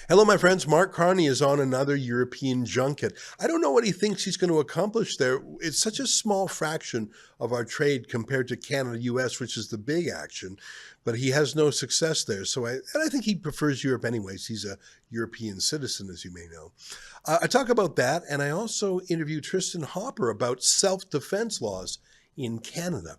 Hello, my friends. Mark Carney is on another European junket. I don't know what he thinks he's going to accomplish there. It's such a small fraction of our trade compared to Canada-US, which is the big action, but he has no success there. I think he prefers Europe anyways. He's a European citizen, as you may know. I talk about that, and I also interview Tristan Hopper about self-defense laws in Canada.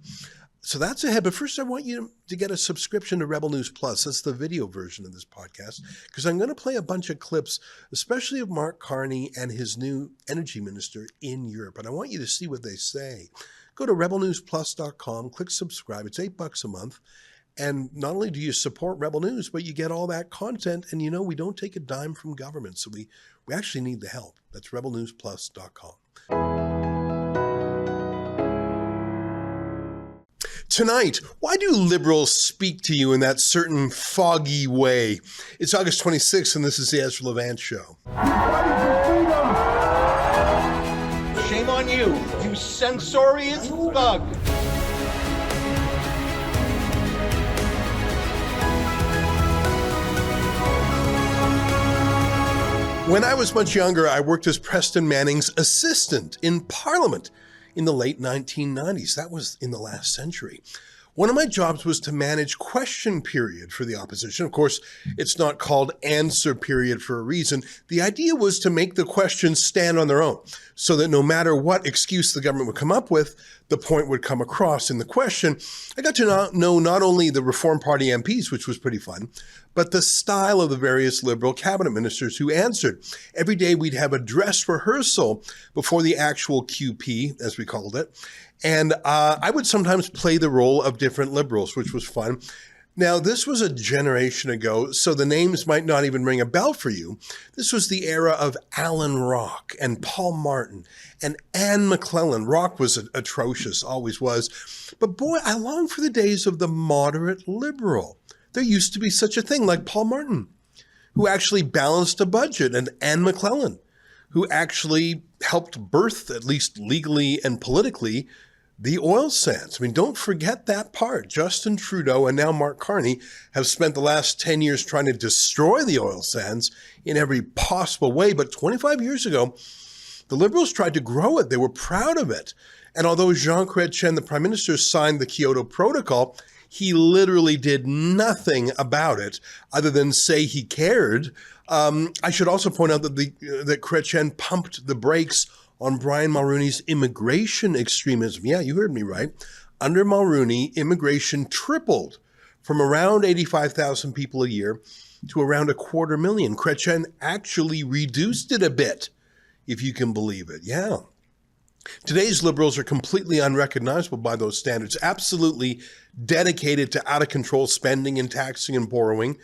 So that's ahead. But first, I want you to get a subscription to Rebel News Plus. That's the video version of this podcast, because I'm going to play a bunch of clips, especially of Mark Carney and his new energy minister in Europe. And I want you to see what they say. Go to rebelnewsplus.com, click subscribe. It's $8 a month. And not only do you support Rebel News, but you get all that content. And you know, we don't take a dime from government. So we actually need the help. That's rebelnewsplus.com. Tonight, why do liberals speak to you in that certain foggy way? It's August 26th, and this is the Ezra Levant Show. Shame on you, you censorious thug. When I was much younger, I worked as Preston Manning's assistant in Parliament in the late 1990s. That was in the last century. One of my jobs was to manage question period for the opposition. Of course, it's not called answer period for a reason. The idea was to make the questions stand on their own, so that no matter what excuse the government would come up with, the point would come across in the question. I got to know not only the Reform Party MPs, which was pretty fun, but the style of the various Liberal cabinet ministers who answered. Every day we'd have a dress rehearsal before the actual QP, as we called it. And I would sometimes play the role of different Liberals, which was fun. Now, this was a generation ago, so the names might not even ring a bell for you. This was the era of Alan Rock and Paul Martin and Anne McClellan. Rock was atrocious, always was. But boy, I long for the days of the moderate Liberal. There used to be such a thing like Paul Martin, who actually balanced a budget, and Anne McClellan, who actually helped birth, at least legally and politically, the oil sands. I mean, don't forget that part. Justin Trudeau and now Mark Carney have spent the last 10 years trying to destroy the oil sands in every possible way. But 25 years ago, the Liberals tried to grow it. They were proud of it. And although Jean Chrétien, the Prime Minister, signed the Kyoto Protocol, he literally did nothing about it other than say he cared. I should also point out that Chrétien pumped the brakes on Brian Mulroney's immigration extremism. Yeah, you heard me right. Under Mulroney, immigration tripled from around 85,000 people a year to around 250,000. Chrétien actually reduced it a bit, if you can believe it. Yeah. Today's Liberals are completely unrecognizable by those standards, absolutely dedicated to out-of-control spending and taxing and borrowing.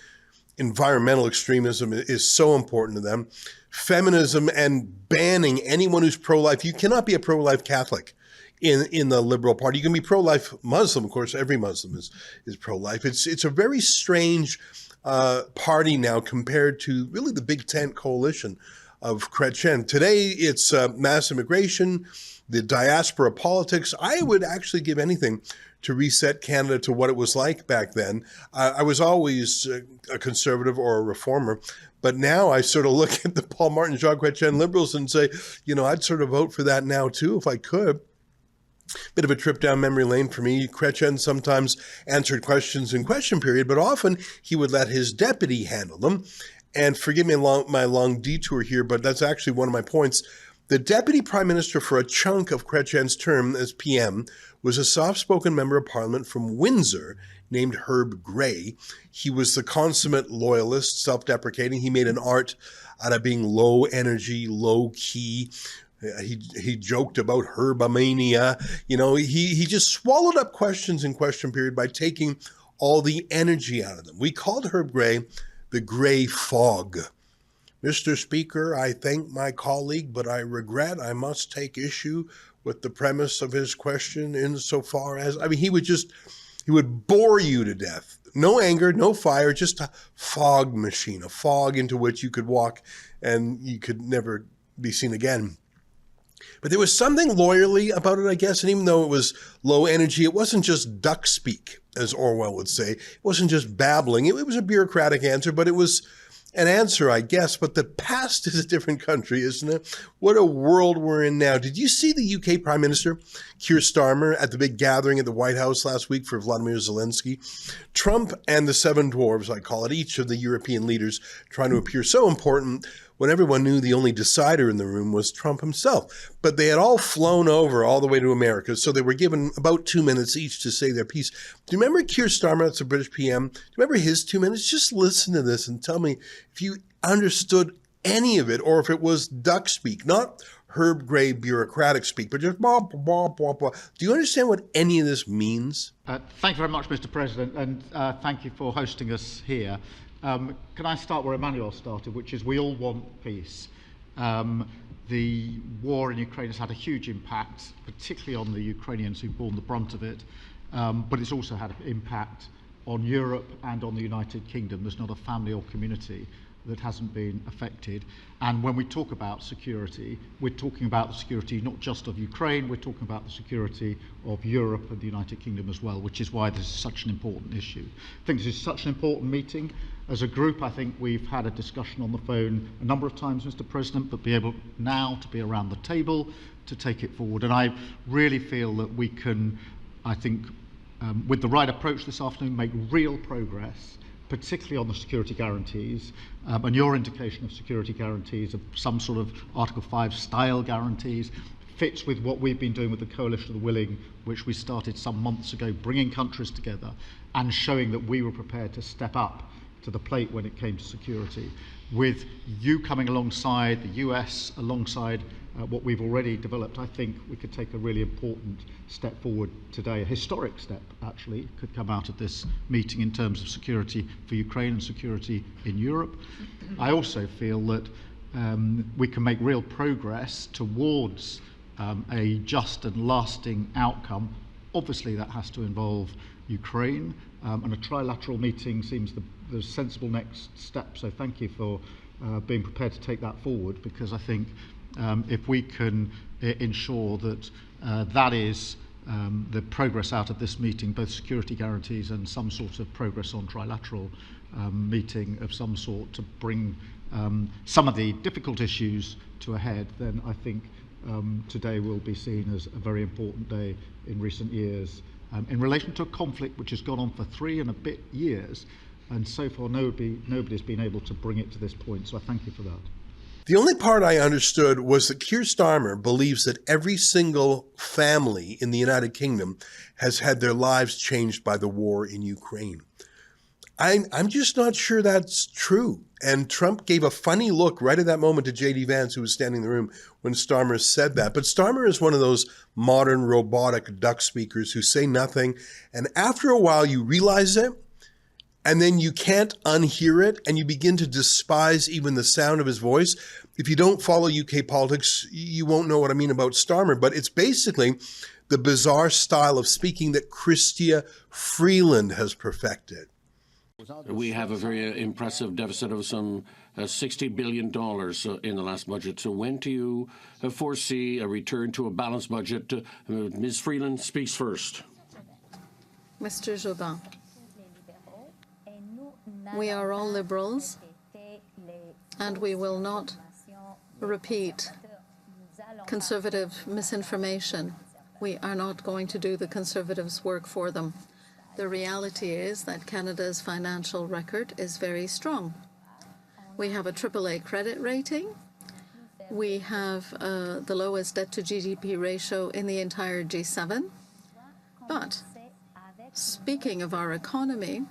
Environmental extremism is so important to them. Feminism and banning anyone who's pro-life. You cannot be a pro-life Catholic in the Liberal Party. You can be pro-life Muslim. Of course, every Muslim is pro-life. It's a very strange party now compared to really the Big Tent coalition of Chrétien. Today, it's mass immigration, the diaspora politics. I would actually give anything to reset Canada to what it was like back then. I was always a conservative or a reformer, but now I sort of look at the Paul Martin, Jean Chrétien Liberals and say, you know, I'd sort of vote for that now too if I could. Bit of a trip down memory lane for me. Chrétien sometimes answered questions in question period, but often he would let his deputy handle them. And forgive me my long detour here, but that's actually one of my points. The deputy prime minister for a chunk of Chrétien's term as PM was a soft-spoken member of parliament from Windsor named Herb Gray. He was the consummate loyalist, self-deprecating. He made an art out of being low energy, low key. He joked about herbomania. You know, he just swallowed up questions in question period by taking all the energy out of them. We called Herb Gray the Gray Fog. Mr. Speaker, I thank my colleague, but I regret I must take issue with the premise of his question insofar as, I mean, he would bore you to death. No anger, no fire, just a fog machine, a fog into which you could walk and you could never be seen again. But there was something lawyerly about it, I guess, and even though it was low energy, it wasn't just duck speak, as Orwell would say. It wasn't just babbling. It was a bureaucratic answer, but it was an answer, I guess, but the past is a different country, isn't it? What a world we're in now. Did you see the UK Prime Minister, Keir Starmer, at the big gathering at the White House last week for Vladimir Zelensky? Trump and the seven dwarves, I call it, each of the European leaders trying to appear so important when everyone knew the only decider in the room was Trump himself. But they had all flown over all the way to America, so they were given about 2 minutes each to say their piece. Do you remember Keir Starmer, that's a British PM? Do you remember his 2 minutes? Just listen to this and tell me if you understood any of it or if it was duck speak, not Herb Gray bureaucratic speak, but just blah, blah, blah, blah. Do you understand what any of this means? Thank you very much, Mr. President, and thank you for hosting us here. Can I start where Emmanuel started, which is we all want peace. The war in Ukraine has had a huge impact, particularly on the Ukrainians who've borne the brunt of it, but it's also had an impact on Europe and on the United Kingdom. There's not a family or community that hasn't been affected. And when we talk about security, we're talking about the security not just of Ukraine, we're talking about the security of Europe and the United Kingdom as well, which is why this is such an important issue. I think this is such an important meeting. As a group, I think we've had a discussion on the phone a number of times, Mr. President, but be able now to be around the table to take it forward. And I really feel that we can, I think, with the right approach this afternoon, make real progress, particularly on the security guarantees, and your indication of security guarantees of some sort of Article 5 style guarantees fits with what we've been doing with the Coalition of the Willing, which we started some months ago, bringing countries together and showing that we were prepared to step up to the plate when it came to security. With you coming alongside, the US alongside what we've already developed, I think we could take a really important step forward today. A historic step, actually, could come out of this meeting in terms of security for Ukraine and security in Europe. I also feel that we can make real progress towards a just and lasting outcome. Obviously, that has to involve Ukraine, and a trilateral meeting seems the sensible next step. So thank you for being prepared to take that forward, because I think if we can ensure that that is the progress out of this meeting, both security guarantees and some sort of progress on trilateral meeting of some sort to bring some of the difficult issues to a head, then I think today will be seen as a very important day in recent years in relation to a conflict which has gone on for 3 and a bit years, and so far nobody's been able to bring it to this point, so I thank you for that. The only part I understood was that Keir Starmer believes that every single family in the United Kingdom has had their lives changed by the war in Ukraine. I'm just not sure that's true. And Trump gave a funny look right at that moment to J.D. Vance, who was standing in the room when Starmer said that. But Starmer is one of those modern robotic duck speakers who say nothing. And after a while, you realize it. And then you can't unhear it, and you begin to despise even the sound of his voice. If you don't follow UK politics, you won't know what I mean about Starmer, but it's basically the bizarre style of speaking that Chrystia Freeland has perfected. We have a very impressive deficit of some $60 billion in the last budget. So when do you foresee a return to a balanced budget? Ms. Freeland speaks first. Mr. Jobin. We are all liberals, and we will not repeat conservative misinformation. We are not going to do the conservatives' work for them. The reality is that Canada's financial record is very strong. We have a AAA credit rating. We have the lowest debt-to-GDP ratio in the entire G7. But speaking of our economy,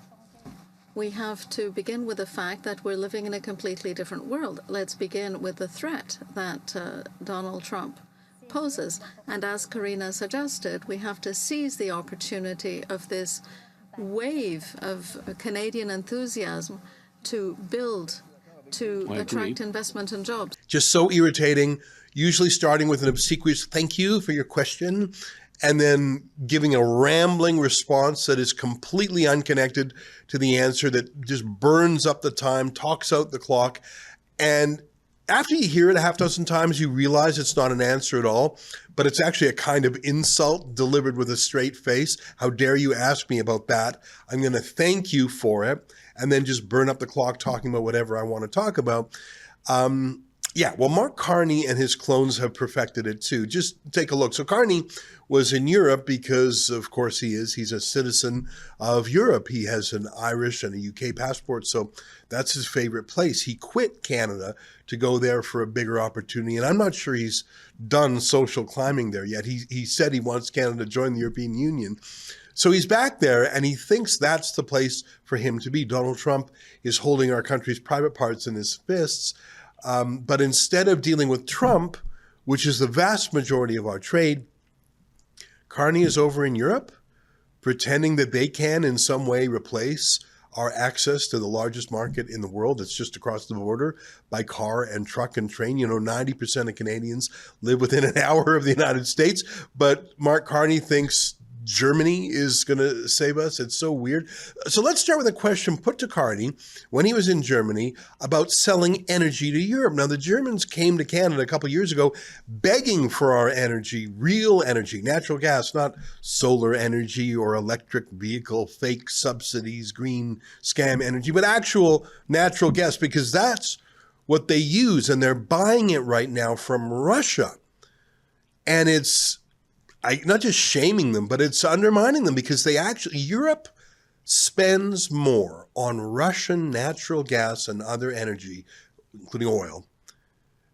we have to begin with the fact that we're living in a completely different world. Let's begin with the threat that Donald Trump poses. And as Karina suggested, we have to seize the opportunity of this wave of Canadian enthusiasm to build, to attract investment and jobs. Just so irritating, usually starting with an obsequious thank you for your question, and then giving a rambling response that is completely unconnected to the answer, that just burns up the time, talks out the clock. And after you hear it a half dozen times, you realize it's not an answer at all, but it's actually a kind of insult delivered with a straight face. How dare you ask me about that? I'm going to thank you for it, and then just burn up the clock talking about whatever I want to talk about. Well, Mark Carney and his clones have perfected it too. Just take a look. So Carney was in Europe because, of course, he's a citizen of Europe. He has an Irish and a UK passport, so that's his favorite place. He quit Canada to go there for a bigger opportunity, and I'm not sure he's done social climbing there yet. He said he wants Canada to join the European Union. So he's back there, and he thinks that's the place for him to be. Donald Trump is holding our country's private parts in his fists. But instead of dealing with Trump, which is the vast majority of our trade, Carney is over in Europe pretending that they can in some way replace our access to the largest market in the world. It's just across the border by car and truck and train. 90% of Canadians live within an hour of the United States, but Mark Carney thinks Germany is going to save us. It's so weird. So let's start with a question put to Carney when he was in Germany about selling energy to Europe. Now, the Germans came to Canada a couple of years ago begging for our energy, real energy, natural gas, not solar energy or electric vehicle, fake subsidies, green scam energy, but actual natural gas, because that's what they use. And they're buying it right now from Russia. And it's not just shaming them, but it's undermining them, because Europe spends more on Russian natural gas and other energy, including oil,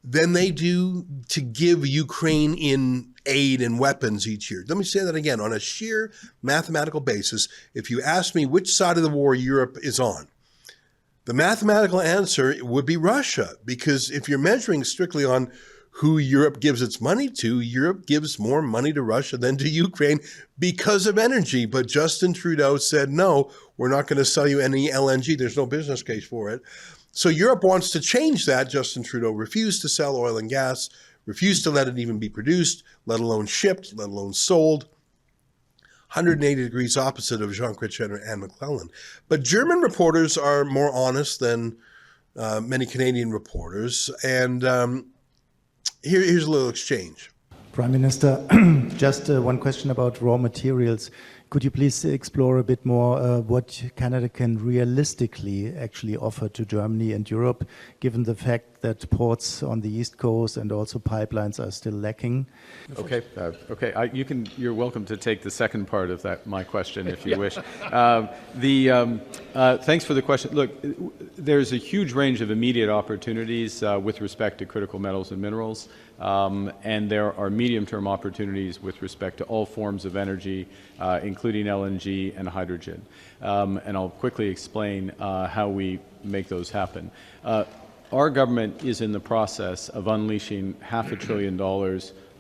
than they do to give Ukraine in aid and weapons each year. Let me say that again. On a sheer mathematical basis, if you ask me which side of the war Europe is on, the mathematical answer would be Russia, because if you're measuring strictly on who Europe gives its money to, Europe gives more money to Russia than to Ukraine because of energy. But Justin Trudeau said, no, we're not going to sell you any LNG. There's no business case for it. So Europe wants to change that. Justin Trudeau refused to sell oil and gas, refused to let it even be produced, let alone shipped, let alone sold. 180 degrees opposite of Jean Chrétien and Anne McClellan. But German reporters are more honest than many Canadian reporters. And here's a little exchange. Prime Minister, just one question about raw materials. Could you please explore a bit more what Canada can realistically actually offer to Germany and Europe, given the fact that ports on the East Coast and also pipelines are still lacking? Okay, you're welcome to take the second part of my question if you wish. Thanks for the question. Look, there's a huge range of immediate opportunities with respect to critical metals and minerals, and there are medium-term opportunities with respect to all forms of energy, including LNG and hydrogen. And I'll quickly explain how we make those happen. Our government is in the process of unleashing $500 billion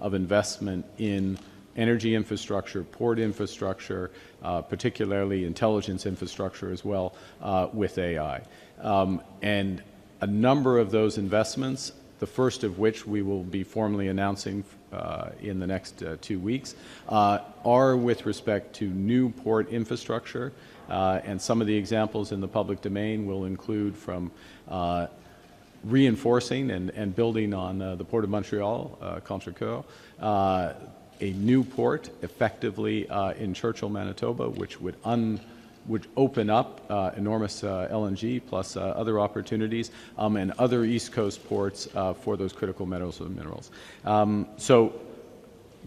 of investment in energy infrastructure, port infrastructure, particularly intelligence infrastructure as well, with AI. And a number of those investments, the first of which we will be formally announcing in the next 2 weeks, are with respect to new port infrastructure. And some of the examples in the public domain will include from reinforcing and building on the Port of Montreal, Contrecoeur, a new port effectively in Churchill, Manitoba, which would open up enormous LNG plus other opportunities, and other East Coast ports for those critical metals and minerals. So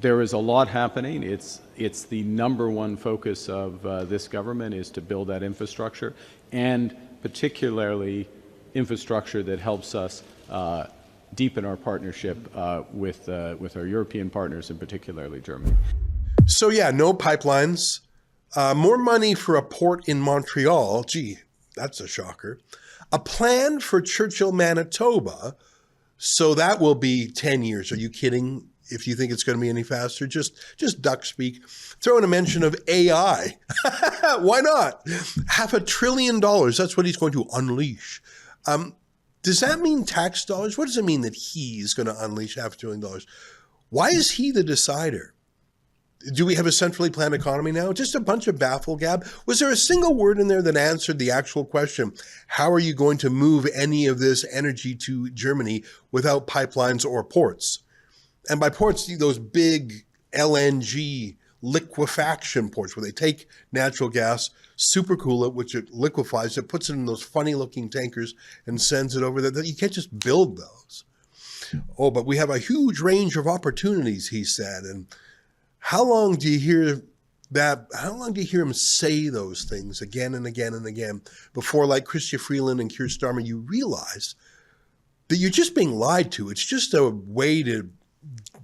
there is a lot happening. It's the number one focus of this government is to build that infrastructure, and particularly infrastructure that helps us deepen our partnership with our European partners, and particularly Germany. So no pipelines. More money for a port in Montreal. Gee, that's a shocker. A plan for Churchill, Manitoba. So that will be 10 years. Are you kidding? If you think it's going to be any faster, just duck speak. Throw in a mention of AI. Why not? $500 billion. That's what he's going to unleash. Does that mean tax dollars? What does it mean that he's going to unleash $500 billion? Why is he the decider? Do we have a centrally planned economy now? Just a bunch of baffle gab? Was there a single word in there that answered the actual question? How are you going to move any of this energy to Germany without pipelines or ports? And by ports, those big LNG liquefaction ports where they take natural gas, supercool it, which it liquefies, it puts it in those funny looking tankers and sends it over there. You can't just build those. Oh, but we have a huge range of opportunities, he said. And how long do you hear that? How long do you hear him say those things again and again and again before, like Chrystia Freeland and Keir Starmer, you realize that you're just being lied to? It's just a way to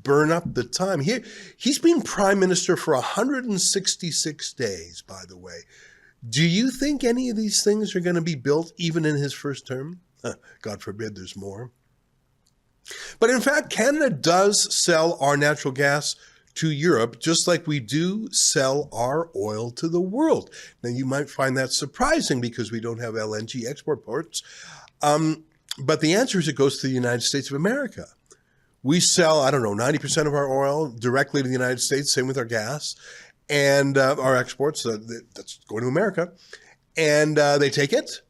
burn up the time. He's been prime minister for 166 days, by the way. Do you think any of these things are going to be built even in his first term? God forbid there's more. But in fact, Canada does sell our natural gas to Europe, just like we do sell our oil to the world. Now, you might find that surprising because we don't have LNG export ports. But the answer is it goes to the United States of America. We sell, 90% of our oil directly to the United States, same with our gas, and our exports, that's going to America. And they take it,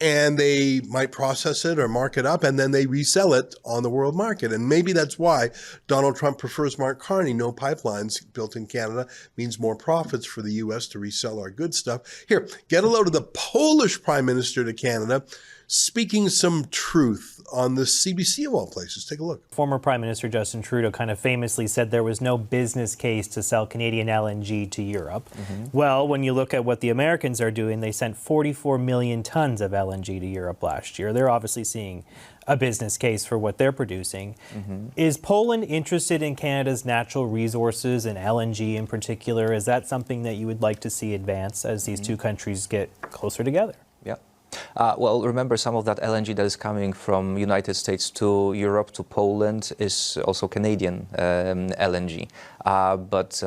and they might process it or mark it up, and then they resell it on the world market. And maybe that's why Donald Trump prefers Mark Carney. No pipelines built in Canada means more profits for the U.S. to resell our good stuff. Here, get a load of the Polish Prime Minister to Canada speaking some truth on the CBC of all places. Take a look. Former Prime Minister Justin Trudeau kind of famously said there was no business case to sell Canadian LNG to Europe. Well, when you look at what the Americans are doing, they sent 44 million tons of LNG to Europe last year. They're obviously seeing a business case for what they're producing. Is Poland interested in Canada's natural resources and LNG in particular? Is that something that you would like to see advance as these two countries get closer together? Yeah. Well, remember, some of that LNG that is coming from United States to Europe, to Poland, is also Canadian LNG. But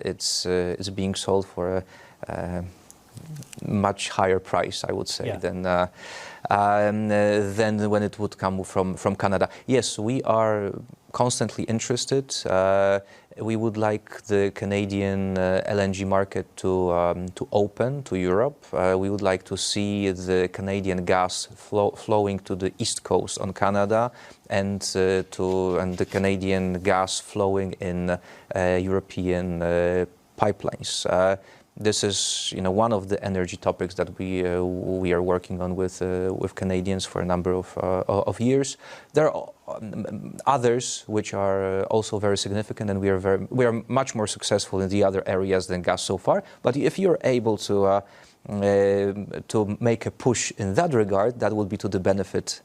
it's being sold for a much higher price, I would say, than when it would come from Canada. Yes, we are constantly interested. We would like the Canadian LNG market to open to Europe. We would like to see the Canadian gas flowing to the east coast on Canada, and the Canadian gas flowing in European pipelines. This is, one of the energy topics that we are working on with Canadians for a number of years. There are others which are also very significant, and we are much more successful in the other areas than gas so far. But if you're able to make a push in that regard, that will be to the benefit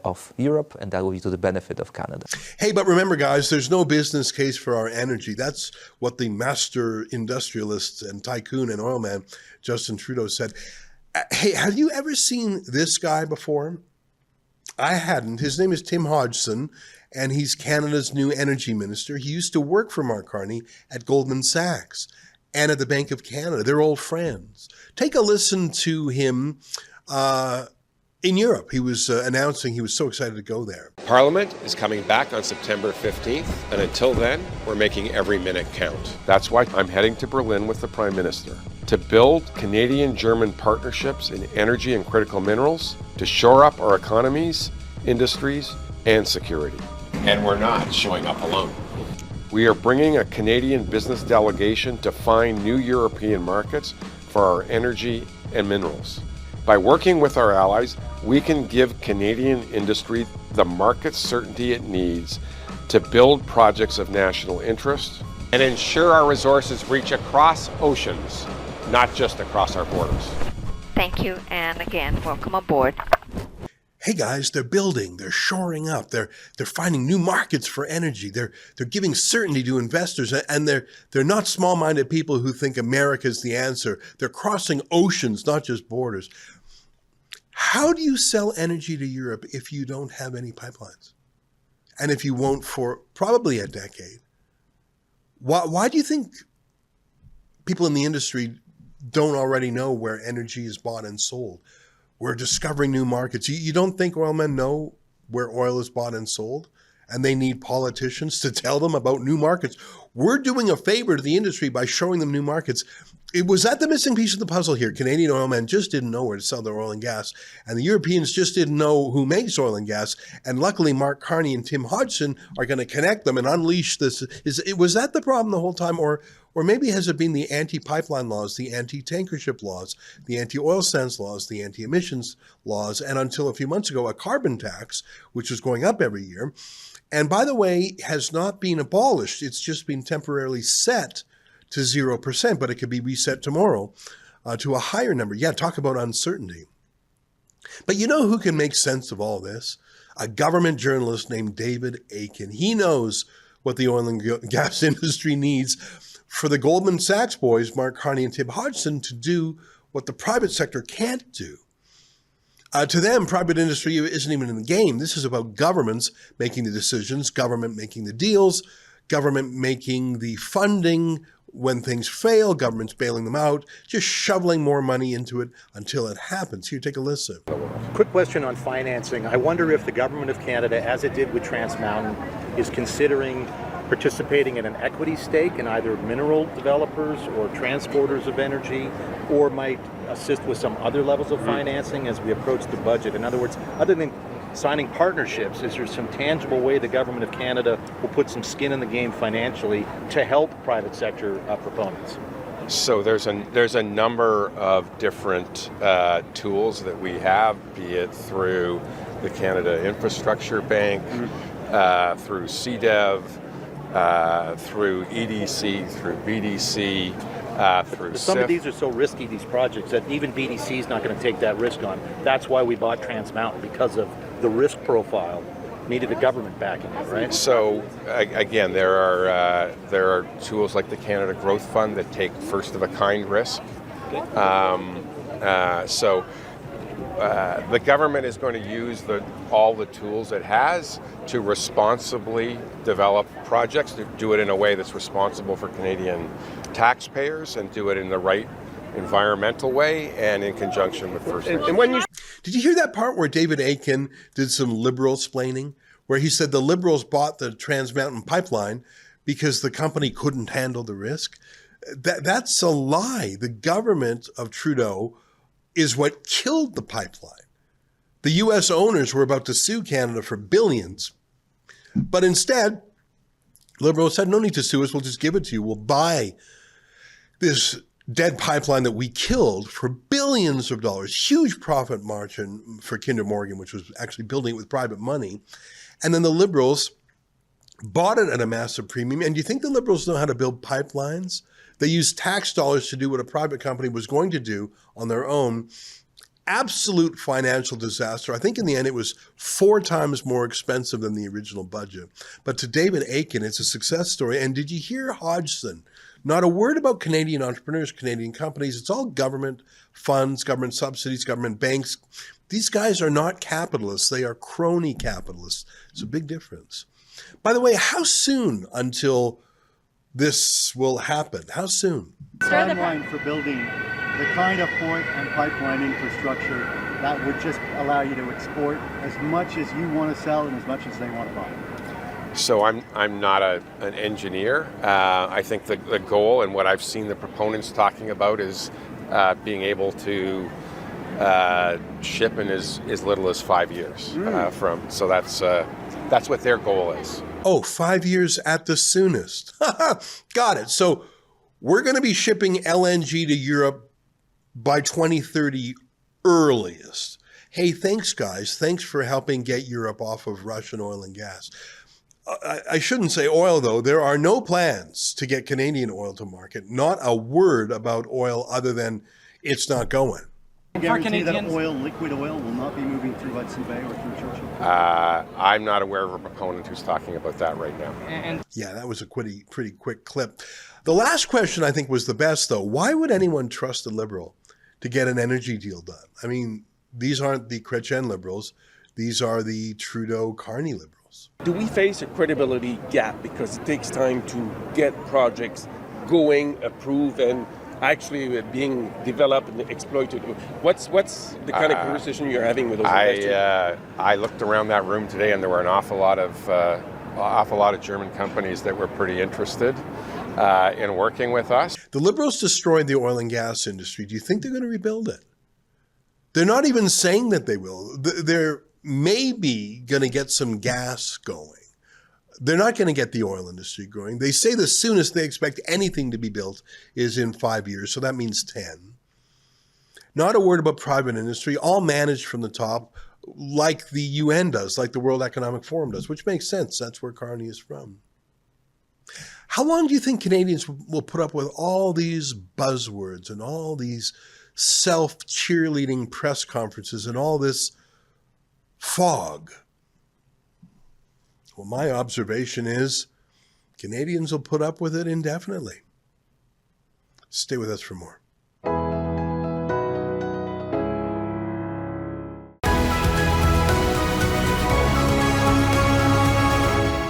of Europe, and that will be to the benefit of Canada. Hey, but remember, guys, there's no business case for our energy. That's what the master industrialist and tycoon and oil man, Justin Trudeau, said. Hey, have you ever seen this guy before? I hadn't. His name is Tim Hodgson, and he's Canada's new energy minister. He used to work for Mark Carney at Goldman Sachs and at the Bank of Canada. They're old friends. Take a listen to him in Europe. He was announcing he was so excited to go there. Parliament is coming back on September 15th, and until then, we're making every minute count. That's why I'm heading to Berlin with the Prime Minister to build Canadian-German partnerships in energy and critical minerals to shore up our economies, industries, and security. And we're not showing up alone. We are bringing a Canadian business delegation to find new European markets for our energy and minerals. By working with our allies, we can give Canadian industry the market certainty it needs to build projects of national interest and ensure our resources reach across oceans, not just across our borders. Thank you, and again, welcome aboard. Hey guys, they're building, they're shoring up, they're finding new markets for energy, they're giving certainty to investors, and they're not small-minded people who think America is the answer. They're crossing oceans, not just borders. How do you sell energy to Europe if you don't have any pipelines? And if you won't for probably a decade? Why do you think people in the industry don't already know where energy is bought and sold? We're discovering new markets. You don't think oil men know where oil is bought and sold? And they need politicians to tell them about new markets. we're doing a favor to the industry by showing them new markets. It was that the missing piece of the puzzle here. Canadian oil men just didn't know where to sell their oil and gas, and the Europeans just didn't know who makes oil and gas. And luckily, Mark Carney and Tim Hodgson are going to connect them and unleash this. Was that the problem the whole time, or maybe has it been the anti-pipeline laws, the anti-tanker ship laws, the anti-oil sands laws, the anti-emissions laws, and until a few months ago, a carbon tax, which is going up every year, and by the way, has not been abolished. It's just been temporarily set to 0%, but it could be reset tomorrow to a higher number. Yeah, talk about uncertainty. But you know who can make sense of all this? A government journalist named David Aiken. He knows what the oil and gas industry needs for the Goldman Sachs boys, Mark Carney and Tim Hodgson, to do what the private sector can't do. To them, private industry isn't even in the game. This is about governments making the decisions, government making the deals, government making the funding when things fail, governments bailing them out, just shoveling more money into it until it happens. Here, take a listen. Quick question on financing. I wonder if the Government of Canada, as it did with Trans Mountain, is considering participating in an equity stake in either mineral developers or transporters of energy, or might assist with some other levels of financing as we approach the budget. In other words, other than signing partnerships, is there some tangible way the Government of Canada will put some skin in the game financially to help private sector proponents? So there's a number of different tools that we have, be it through the Canada Infrastructure Bank, through CDEV, through EDC, through BDC, through some SIF. of these are so risky, these projects, that even BDC is not going to take that risk on. That's why we bought Trans Mountain, because of the risk profile. Needed the government backing it, right? So again, there are tools like the Canada Growth Fund that take first of a kind risk. The government is going to use all the tools it has to responsibly develop projects, to do it in a way that's responsible for Canadian taxpayers, and do it in the right environmental way and in conjunction with First Nations. Did you hear that part where David Aiken did some liberal splaining, where he said the Liberals bought the Trans Mountain pipeline because the company couldn't handle the risk? That's a lie. The government of Trudeau is what killed the pipeline. The U.S. owners were about to sue Canada for billions, but instead, Liberals said, no need to sue us, we'll just give it to you. We'll buy this dead pipeline that we killed for billions of dollars, huge profit margin for Kinder Morgan, which was actually building it with private money. And then the Liberals bought it at a massive premium. And do you think the Liberals know how to build pipelines? They used tax dollars to do what a private company was going to do on their own. Absolute financial disaster. I think in the end it was 4 times more expensive than the original budget. But to David Aiken, it's a success story. And did you hear Hodgson? Not a word about Canadian entrepreneurs, Canadian companies. It's all government funds, government subsidies, government banks. These guys are not capitalists. They are crony capitalists. It's a big difference. By the way, how soon until this will happen? How soon? Timeline for building the kind of port and pipeline infrastructure that would just allow you to export as much as you want to sell and as much as they want to buy. So I'm not an engineer. I think the goal, and what I've seen the proponents talking about, is being able to ship in as little as 5 years from. So that's what their goal is. Oh, 5 years at the soonest. Got it. So we're going to be shipping LNG to Europe by 2030 earliest. Hey, thanks, guys. Thanks for helping get Europe off of Russian oil and gas. I shouldn't say oil, though. There are no plans to get Canadian oil to market. Not a word about oil other than it's not going. Guarantee that liquid oil will not be moving through Hudson Bay or through Churchill? I'm not aware of a proponent who's talking about that right now. Yeah, that was a pretty quick clip. The last question, I think, was the best, though. Why would anyone trust a Liberal to get an energy deal done? I mean, these aren't the Chrétien Liberals. These are the Trudeau-Carney Liberals. Do we face a credibility gap because it takes time to get projects going, approved, and actually being developed and exploited? What's the kind of conversation you're having with those investors? I looked around that room today, and there were an awful lot of awful lot of German companies that were pretty interested in working with us. The Liberals destroyed the oil and gas industry. Do you think they're going to rebuild it? They're not even saying that they will. They're maybe going to get some gas going. They're not going to get the oil industry going. They say the soonest they expect anything to be built is in 5 years, so that means 10. Not a word about private industry, all managed from the top, like the UN does, like the World Economic Forum does, which makes sense. That's where Carney is from. How long do you think Canadians will put up with all these buzzwords and all these self-cheerleading press conferences and all this fog? Well, my observation is Canadians will put up with it indefinitely. Stay with us for more.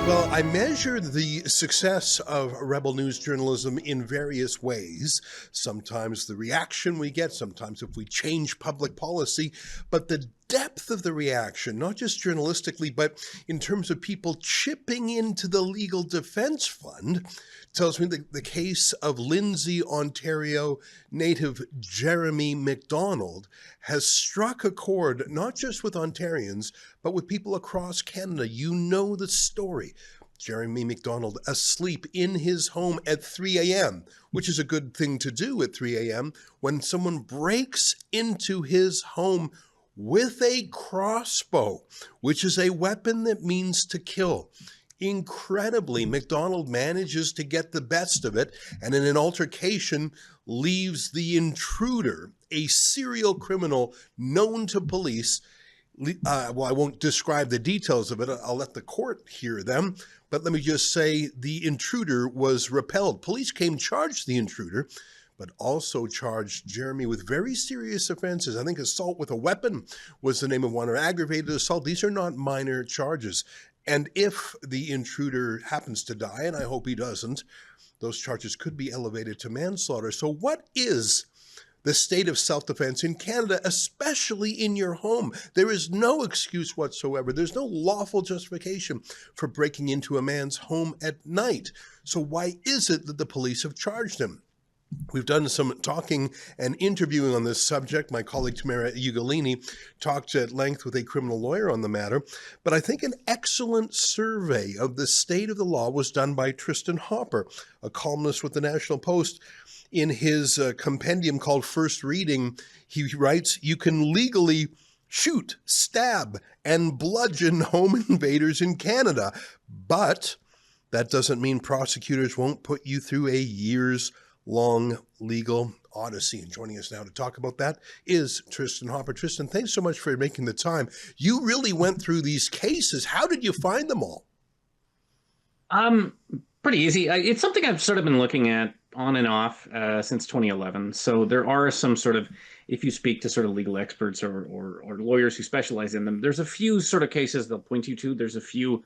Well, I measure the success of Rebel News journalism in various ways. Sometimes the reaction we get, sometimes if we change public policy, but the depth of the reaction, not just journalistically, but in terms of people chipping into the Legal Defense Fund, tells me the case of Lindsay, Ontario native Jeremy McDonald has struck a chord not just with Ontarians, but with people across Canada. You know the story. Jeremy McDonald asleep in his home at 3 a.m., which is a good thing to do at 3 a.m., when someone breaks into his home with a crossbow, which is a weapon that means to kill. Incredibly, McDonald manages to get the best of it, and in an altercation leaves the intruder, a serial criminal known to police. Well, I won't describe the details of it. I'll let the court hear them. But let me just say the intruder was repelled. Police came, charged the intruder, but also charged Jeremy with very serious offenses. I think assault with a weapon was the name of one, or aggravated assault. These are not minor charges. And if the intruder happens to die, and I hope he doesn't, those charges could be elevated to manslaughter. So what is the state of self-defense in Canada, especially in your home? There is no excuse whatsoever. There's no lawful justification for breaking into a man's home at night. So why is it that the police have charged him? We've done some talking and interviewing on this subject. My colleague Tamara Ugolini talked at length with a criminal lawyer on the matter. But I think an excellent survey of the state of the law was done by Tristan Hopper, a columnist with the National Post. In his compendium called First Reading, he writes, "You can legally shoot, stab, and bludgeon home invaders in Canada, but that doesn't mean prosecutors won't put you through a years-long legal odyssey." And joining us now to talk about that is Tristan Hopper. Tristan, thanks so much for making the time. You really went through these cases. How did you find them all? Pretty easy. It's something I've sort of been looking at on and off since 2011. So there are some sort of, if you speak to sort of legal experts or lawyers who specialize in them, there's a few sort of cases they'll point you to. There's a few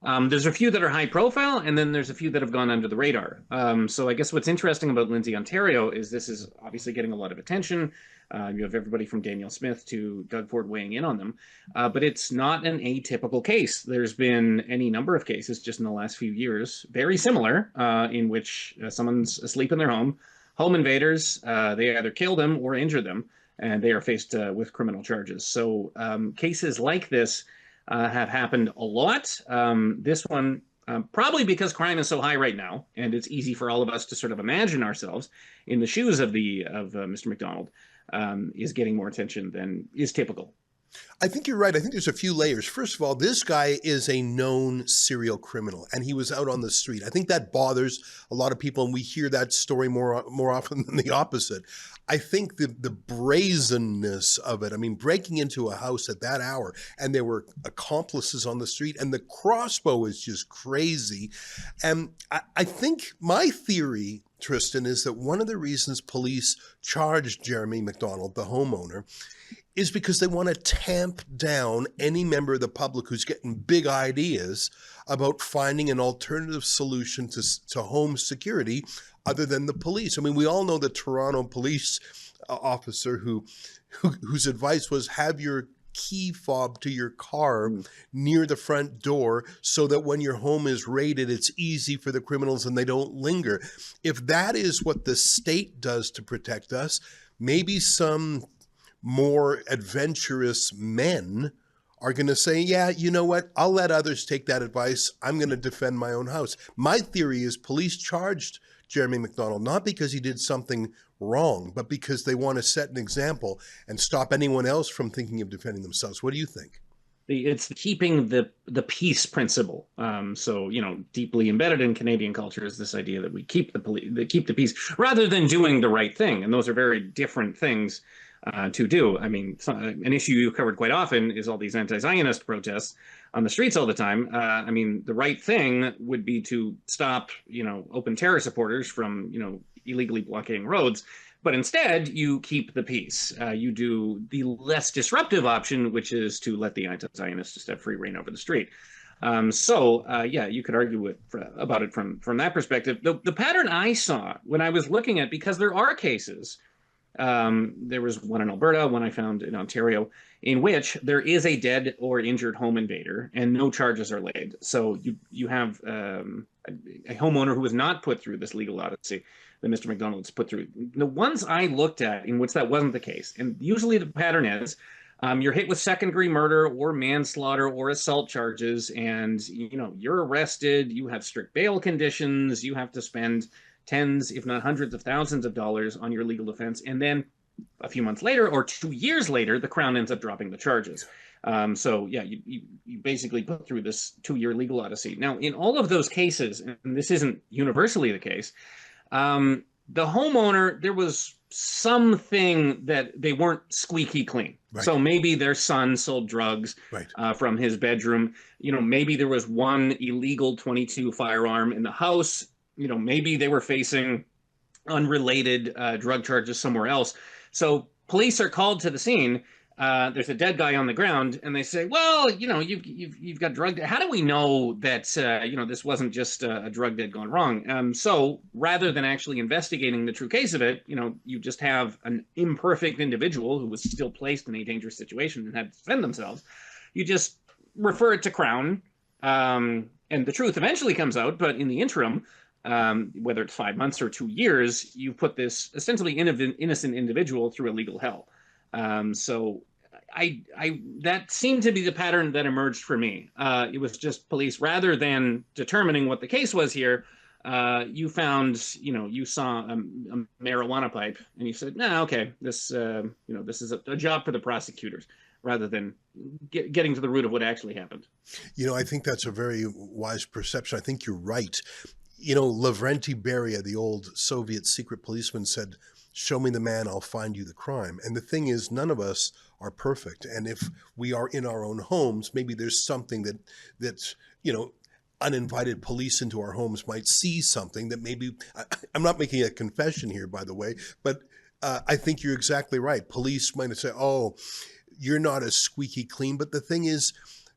that are high profile, and then there's a few that have gone under the radar. So I guess what's interesting about Lindsay, Ontario is this is obviously getting a lot of attention. You have everybody from Daniel Smith to Doug Ford weighing in on them, but it's not an atypical case. There's been any number of cases just in the last few years, very similar, in which someone's asleep in their home, home invaders, they either kill them or injure them, and they are faced with criminal charges. So cases like this have happened a lot. This one, probably because crime is so high right now, and it's easy for all of us to sort of imagine ourselves in the shoes of Mr. McDonald, is getting more attention than is typical. I think you're right. I think there's a few layers. First of all, this guy is a known serial criminal, and he was out on the street. I think that bothers a lot of people, and we hear that story more often than the opposite. I think the brazenness of it, I mean, breaking into a house at that hour, and there were accomplices on the street, and the crossbow is just crazy. And I think my theory, Tristan, is that one of the reasons police charged Jeremy McDonald, the homeowner, is because they want to tamp down any member of the public who's getting big ideas about finding an alternative solution to home security other than the police. I mean, we all know the Toronto police officer whose advice was have your key fob to your car near the front door so that when your home is raided, it's easy for the criminals and they don't linger. If that is what the state does to protect us, maybe some more adventurous men are going to say, yeah, you know what? I'll let others take that advice. I'm going to defend my own house. My theory is police charged Jeremy McDonald not because he did something wrong, but because they want to set an example and stop anyone else from thinking of defending themselves. What do you think? It's keeping the peace principle. So, you know, deeply embedded in Canadian culture is this idea that we keep the peace rather than doing the right thing. And those are very different things to do. I mean, an issue you covered quite often is all these anti-Zionist protests on the streets all the time. I mean, the right thing would be to stop, you know, open terror supporters from, you know, illegally blockading roads. But instead, you keep the peace. You do the less disruptive option, which is to let the anti-Zionists just have free reign over the street. Yeah, you could argue about it from that perspective. The pattern I saw when I was looking at, because there are cases, there was one in Alberta, one I found in Ontario, in which there is a dead or injured home invader and no charges are laid. So you have a homeowner who was not put through this legal odyssey that Mr. McDonald's put through. The ones I looked at in which that wasn't the case, and usually the pattern is you're hit with second-degree murder or manslaughter or assault charges, and you know you're arrested. You have strict bail conditions. You have to spend tens, if not hundreds of thousands of dollars on your legal defense, and then a few months later or 2 years later, the Crown ends up dropping the charges. So yeah, you basically put through this 2-year legal odyssey. Now, in all of those cases, and this isn't universally the case, the homeowner, there was something that they weren't squeaky clean. Right. So maybe their son sold drugs from his bedroom. You know, maybe there was one illegal .22 firearm in the house. You know, maybe they were facing unrelated drug charges somewhere else. So police are called to the scene. There's a dead guy on the ground, and they say, "Well, you know, you've got drug. How do we know that you know this wasn't just a drug that had gone wrong?" So rather than actually investigating the true case of it, you know, you just have an imperfect individual who was still placed in a dangerous situation and had to defend themselves. You just refer it to Crown, and the truth eventually comes out. But in the interim, whether it's 5 months or 2 years, you put this ostensibly innocent individual through a legal hell. So that seemed to be the pattern that emerged for me. It was just police, rather than determining what the case was here, you found, you know, you saw a marijuana pipe and you said, "No, okay, this, you know, this is a job for the prosecutors," rather than getting to the root of what actually happened. You know, I think that's a very wise perception. I think you're right. You know, Levant, the old Soviet secret policeman, said, "Show me the man, I'll find you the crime." And the thing is, none of us are perfect. And if we are in our own homes, maybe there's something that's, you know, uninvited police into our homes might see something that maybe, I'm not making a confession here, by the way, but I think you're exactly right. Police might say, "Oh, you're not as squeaky clean." But the thing is,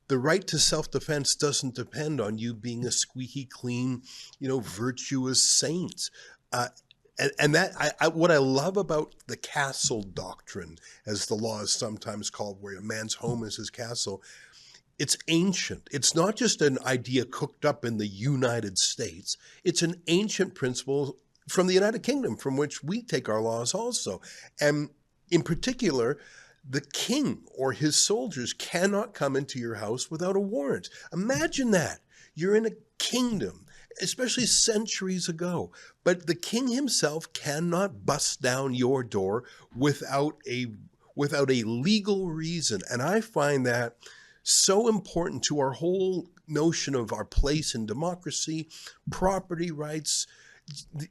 the right to self-defense doesn't depend on you being a squeaky clean, you know, virtuous saint. And that, what I love about the castle doctrine, as the law is sometimes called, where a man's home is his castle, it's ancient. It's not just an idea cooked up in the United States. It's an ancient principle from the United Kingdom, from which we take our laws also. And in particular, the king or his soldiers cannot come into your house without a warrant. Imagine that. You're in a kingdom, especially centuries ago, but the king himself cannot bust down your door without a legal reason. And I find that so important to our whole notion of our place in democracy, property rights.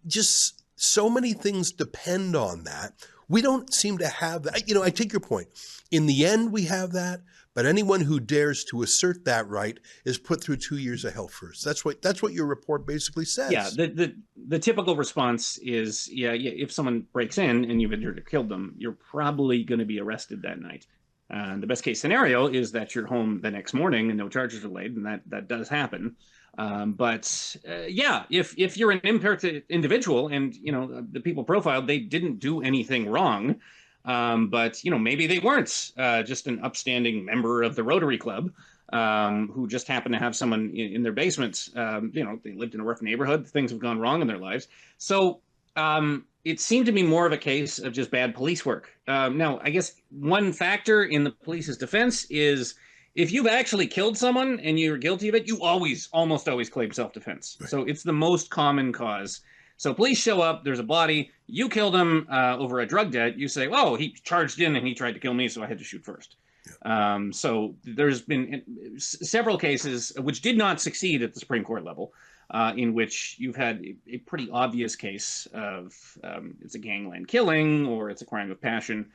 Just so many things depend on that. We don't seem to have that. You know, I take your point. In the end, we have that, but anyone who dares to assert that right is put through 2 years of hell first. That's what your report basically says. Yeah, the typical response is, yeah, if someone breaks in and you've injured or killed them, you're probably going to be arrested that night. The best case scenario is that you're home the next morning and no charges are laid, and that does happen. Yeah, if you're an imperfect individual and, you know, the people profiled, they didn't do anything wrong, But, you know, maybe they weren't just an upstanding member of the Rotary Club who just happened to have someone in their basement. You know, they lived in a rough neighborhood. Things have gone wrong in their lives. So it seemed to be more of a case of just bad police work. Now, I guess one factor in the police's defense is if you've actually killed someone and you're guilty of it, you almost always claim self-defense. Right. So it's the most common cause. So police show up, there's a body, you killed him over a drug debt, you say, oh, he charged in and he tried to kill me, so I had to shoot first. Yeah. So there's been several cases which did not succeed at the Supreme Court level, in which you've had a pretty obvious case of it's a gangland killing or it's a crime of passion.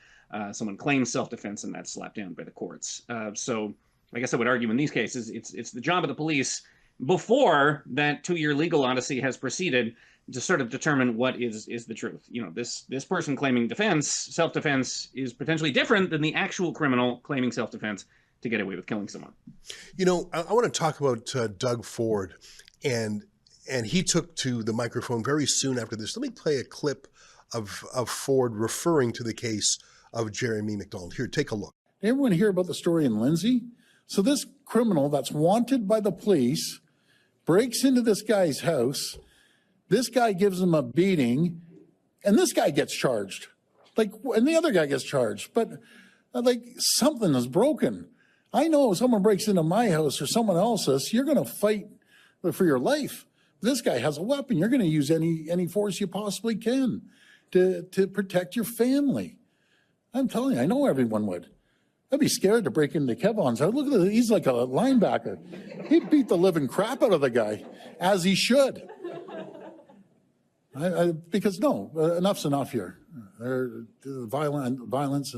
Someone claims self-defense and that's slapped down by the courts. So I guess I would argue in these cases, it's the job of the police before that 2-year legal odyssey has proceeded to sort of determine what is the truth. You know, this person claiming self-defense is potentially different than the actual criminal claiming self-defense to get away with killing someone. You know, I want to talk about Doug Ford, and he took to the microphone very soon after this. Let me play a clip of Ford referring to the case of Jeremy McDonald. Here, take a look. Did everyone hear about the story in Lindsay? So this criminal that's wanted by the police breaks into this guy's house. This guy gives him a beating, and this guy gets charged. And the other guy gets charged. But, something is broken. I know if someone breaks into my house or someone else's, you're going to fight for your life. This guy has a weapon. You're going to use any force you possibly can to protect your family. I'm telling you, I know everyone would. I'd be scared to break into Kevon's house. Look at he's like a linebacker. He beat the living crap out of the guy, as he should. Because enough's enough here. Violence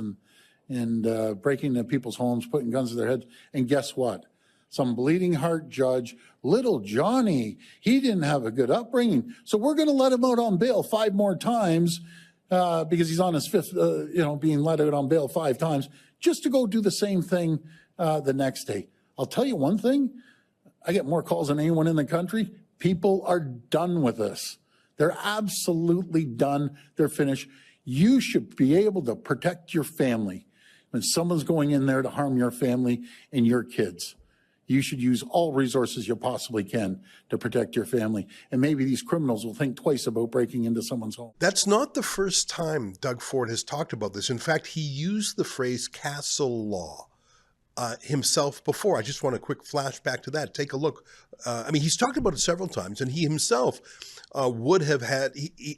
and breaking into people's homes, putting guns to their heads. And guess what? Some bleeding heart judge, little Johnny, he didn't have a good upbringing. So we're going to let him out on bail 5 more times because he's on his 5th, being let out on bail 5 times, just to go do the same thing the next day. I'll tell you one thing. I get more calls than anyone in the country. People are done with this. They're absolutely done. They're finished. You should be able to protect your family. When someone's going in there to harm your family and your kids, you should use all resources you possibly can to protect your family. And maybe these criminals will think twice about breaking into someone's home. That's not the first time Doug Ford has talked about this. In fact, he used the phrase castle law himself before. I just want a quick flashback to that. Take a look. He's talked about it several times, and he himself would have had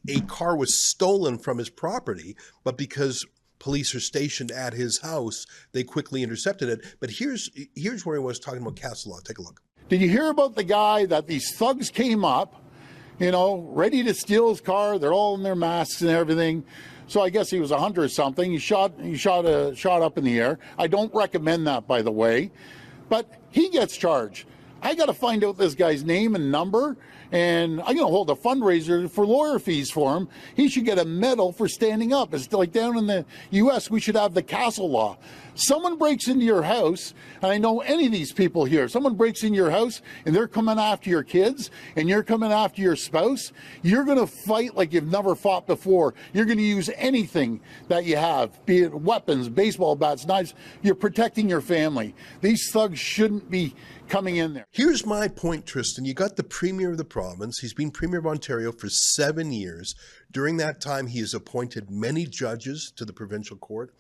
a car was stolen from his property, but because police are stationed at his house, they quickly intercepted it. But here's where he was talking about castle law. Take a look. Did you hear about the guy that these thugs came up, ready to steal his car? They're all in their masks and everything. So I guess he was a hunter or something. He shot up in the air. I don't recommend that, by the way. But he gets charged. I got to find out this guy's name and number, and I'm going to hold a fundraiser for lawyer fees for him. He should get a medal for standing up. It's like down in the U.S., we should have the castle law. Someone breaks into your house, and I know any of these people here, someone breaks into your house, and they're coming after your kids, and you're coming after your spouse, you're going to fight like you've never fought before. You're going to use anything that you have, be it weapons, baseball bats, knives. You're protecting your family. These thugs shouldn't be coming in there. Here's my point, Tristan. You got the Premier of the province. He's been Premier of Ontario for 7 years. During that time, he has appointed many judges to the provincial court.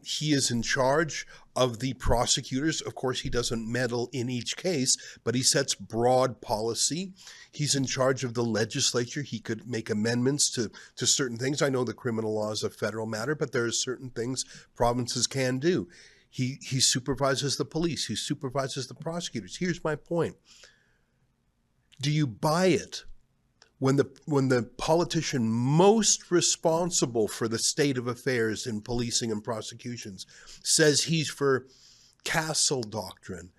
He is in charge of the prosecutors. Of course, he doesn't meddle in each case, but he sets broad policy. He's in charge of the legislature. He could make amendments to certain things. I know the criminal law is a federal matter, but there are certain things provinces can do. He supervises the police. He supervises the prosecutors. Here's my point. Do you buy it when the politician most responsible for the state of affairs in policing and prosecutions says he's for castle doctrine,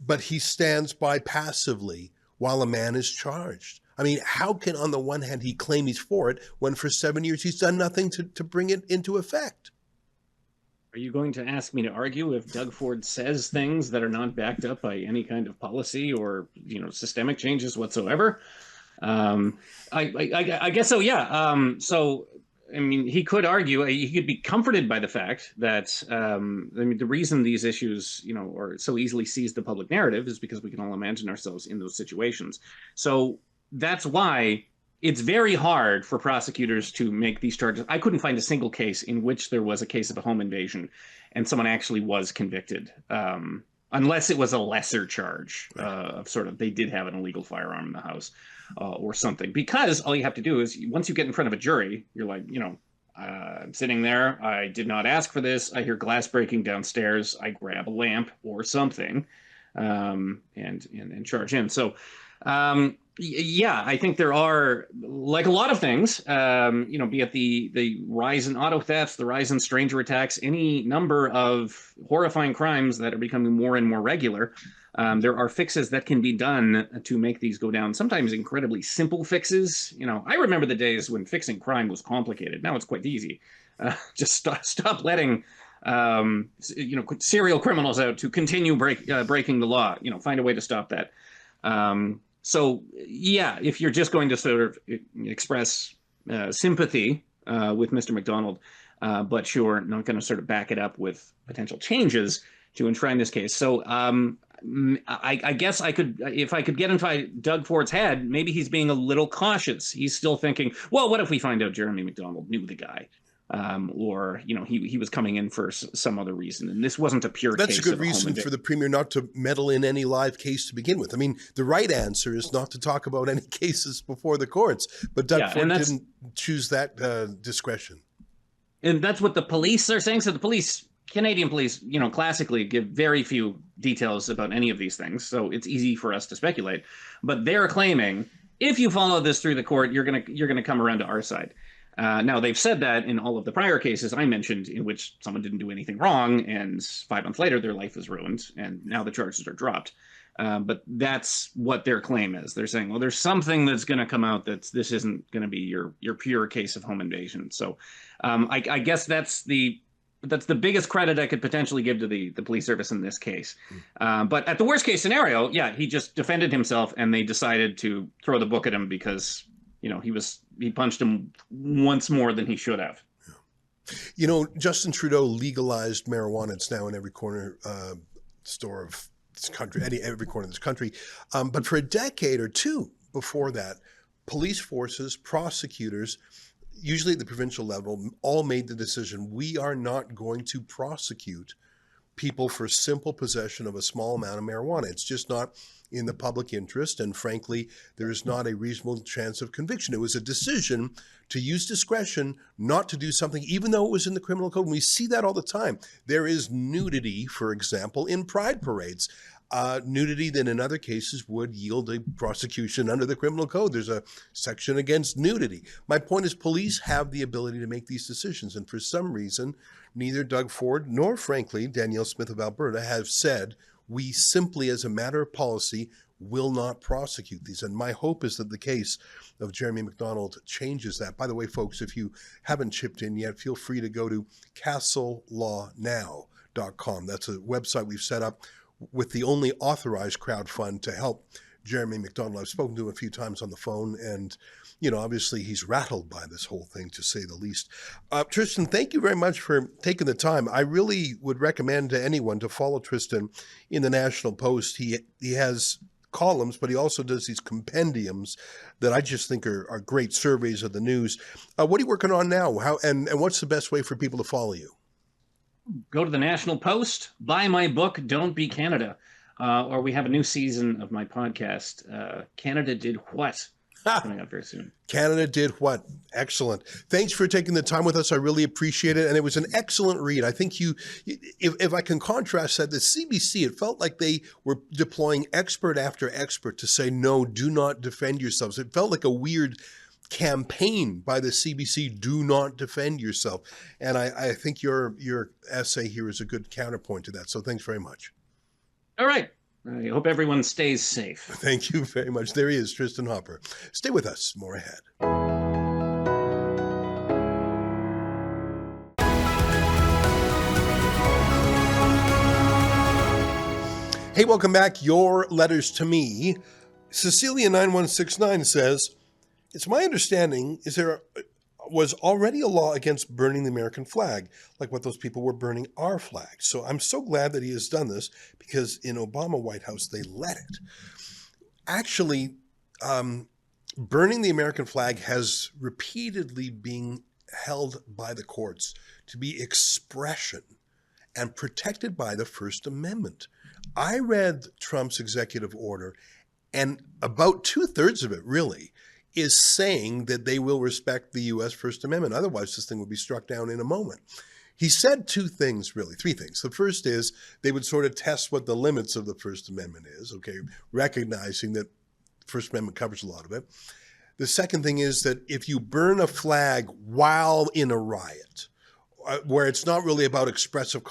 but he stands by passively while a man is charged? I mean, how can on the one hand he claim he's for it when for 7 years he's done nothing to bring it into effect? Are you going to ask me to argue if Doug Ford says things that are not backed up by any kind of policy or, systemic changes whatsoever? I guess so, yeah. I mean, he could argue, he could be comforted by the fact that, I mean, the reason these issues, you know, are so easily seize the public narrative is because we can all imagine ourselves in those situations. So that's why it's very hard for prosecutors to make these charges. I couldn't find a single case in which there was a case of a home invasion and someone actually was convicted, unless it was a lesser charge of sort of they did have an illegal firearm in the house or something. Because all you have to do is once you get in front of a jury, you're like, you know, I'm sitting there. I did not ask for this. I hear glass breaking downstairs. I grab a lamp or something and charge in. So, yeah, I think there are, like a lot of things, you know, be it the rise in auto thefts, the rise in stranger attacks, any number of horrifying crimes that are becoming more and more regular. There are fixes that can be done to make these go down. Sometimes incredibly simple fixes. You know, I remember the days when fixing crime was complicated. Now it's quite easy. Just stop letting you know, serial criminals out to continue breaking the law. You know, find a way to stop that. So, yeah, if you're just going to sort of express sympathy with Mr. McDonald, but you're not going to sort of back it up with potential changes to enshrine this case. So I guess I could, if I could get inside Doug Ford's head, maybe he's being a little cautious. He's still thinking, well, what if we find out Jeremy McDonald knew the guy? Or, you know, he was coming in for some other reason. And this wasn't a pure case. That's a good reason for the premier not to meddle in any live case to begin with. I mean, the right answer is not to talk about any cases before the courts. But Doug Ford didn't choose that discretion. And that's what the police are saying. So the police, Canadian police, you know, classically give very few details about any of these things. So it's easy for us to speculate. But they're claiming if you follow this through the court, you're gonna come around to our side. Now, they've said that in all of the prior cases I mentioned in which someone didn't do anything wrong and 5 months later their life is ruined and now the charges are dropped. But that's what their claim is. They're saying, well, there's something that's going to come out this isn't going to be your pure case of home invasion. So I guess that's the biggest credit I could potentially give to the police service in this case. But at the worst case scenario, yeah, he just defended himself and they decided to throw the book at him because, you know, he punched him once more than he should have. You know, Justin Trudeau legalized marijuana. It's now in every corner store of this country, every corner of this country. But for a decade or two before that, police forces, prosecutors, usually at the provincial level, all made the decision, we are not going to prosecute people for simple possession of a small amount of marijuana. It's just not in the public interest, and frankly, there is not a reasonable chance of conviction. It was a decision to use discretion not to do something, even though it was in the criminal code. And we see that all the time. There is nudity, for example, in pride parades. Nudity that in other cases would yield a prosecution under the criminal code. There's a section against nudity. My point is police have the ability to make these decisions. And for some reason, neither Doug Ford nor, frankly, Danielle Smith of Alberta have said, we simply, as a matter of policy, will not prosecute these. And my hope is that the case of Jeremy McDonald changes that. By the way, folks, if you haven't chipped in yet, feel free to go to castlelawnow.com. That's a website we've set up with the only authorized crowdfund to help Jeremy McDonald. I've spoken to him a few times on the phone, and, you know, obviously he's rattled by this whole thing, to say the least. Tristan, thank you very much for taking the time. I really would recommend to anyone to follow Tristan in the National Post. He has columns, but he also does these compendiums that I just think are great surveys of the news. What are you working on now? And what's the best way for people to follow you? Go to the National Post, buy my book, Don't Be Canada. Or we have a new season of my podcast, Canada Did What? Coming up very soon. Canada Did What? Excellent. Thanks for taking the time with us. I really appreciate it. And it was an excellent read. I think if I can contrast that, the CBC, it felt like they were deploying expert after expert to say, no, do not defend yourselves. It felt like a weird campaign by the CBC, do not defend yourself. And I think your essay here is a good counterpoint to that. So thanks very much. All right. I hope everyone stays safe. Thank you very much. There he is, Tristan Hopper. Stay with us. More ahead. Hey, welcome back. Your letters to me. Cecilia9169 says, it's my understanding, is there was already a law against burning the American flag, like what those people were burning our flag. So I'm so glad that he has done this, because in Obama White House, they let it. Actually, burning the American flag has repeatedly been held by the courts to be expression and protected by the First Amendment. I read Trump's executive order, and about 2/3 of it really is saying that they will respect the U.S. First Amendment. Otherwise, this thing would be struck down in a moment. He said three things. The first is they would sort of test what the limits of the First Amendment is, okay, recognizing that the First Amendment covers a lot of it. The second thing is that if you burn a flag while in a riot, where it's not really about expressive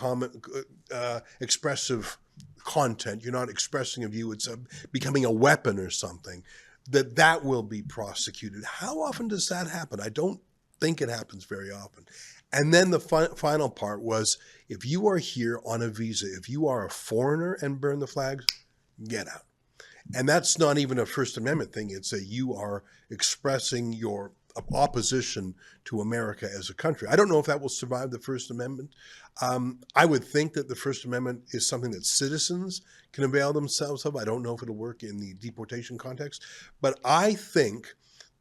content, you're not expressing a view, it's becoming a weapon or something, that will be prosecuted. How often does that happen? I don't think it happens very often. And then the final part was, if you are here on a visa, if you are a foreigner and burn the flags, get out. And that's not even a First Amendment thing. It's you are expressing your opposition to America as a country. I don't know if that will survive the First Amendment. I would think that the First Amendment is something that citizens can avail themselves of. I don't know if it'll work in the deportation context, but I think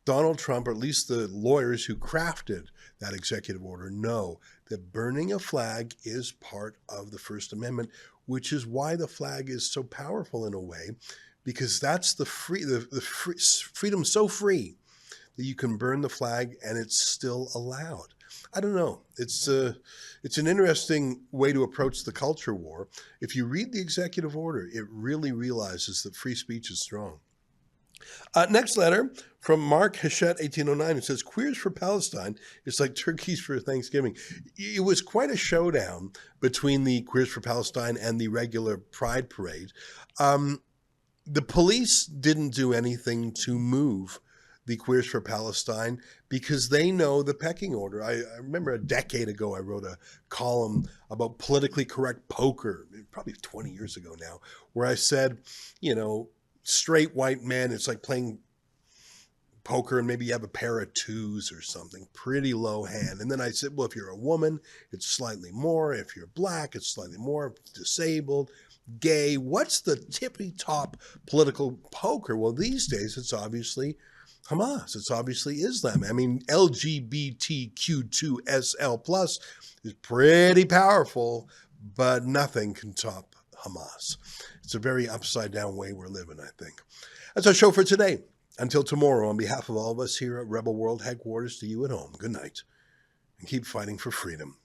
Donald Trump, or at least the lawyers who crafted that executive order, know that burning a flag is part of the First Amendment, which is why the flag is so powerful in a way, because that's the freedom so free that you can burn the flag and it's still allowed. I don't know. It's an interesting way to approach the culture war. If you read the executive order, it really realizes that free speech is strong. Next letter from Mark Hachette, 1809. It says, "Queers for Palestine is like turkeys for Thanksgiving." It was quite a showdown between the Queers for Palestine and the regular Pride Parade. The police didn't do anything to move the Queers for Palestine because they know the pecking order. I remember a decade ago, I wrote a column about politically correct poker, probably 20 years ago now, where I said, straight white men, it's like playing poker and maybe you have a pair of twos or something, pretty low hand. And then I said, well, if you're a woman, it's slightly more. If you're black, it's slightly more. Disabled, gay, what's the tippy top political poker? Well, these days it's obviously Hamas. It's obviously Islam. I mean, LGBTQ2SL+ is pretty powerful, but nothing can top Hamas. It's a very upside down way we're living, I think. That's our show for today. Until tomorrow, on behalf of all of us here at Rebel World Headquarters, to you at home, good night, and keep fighting for freedom.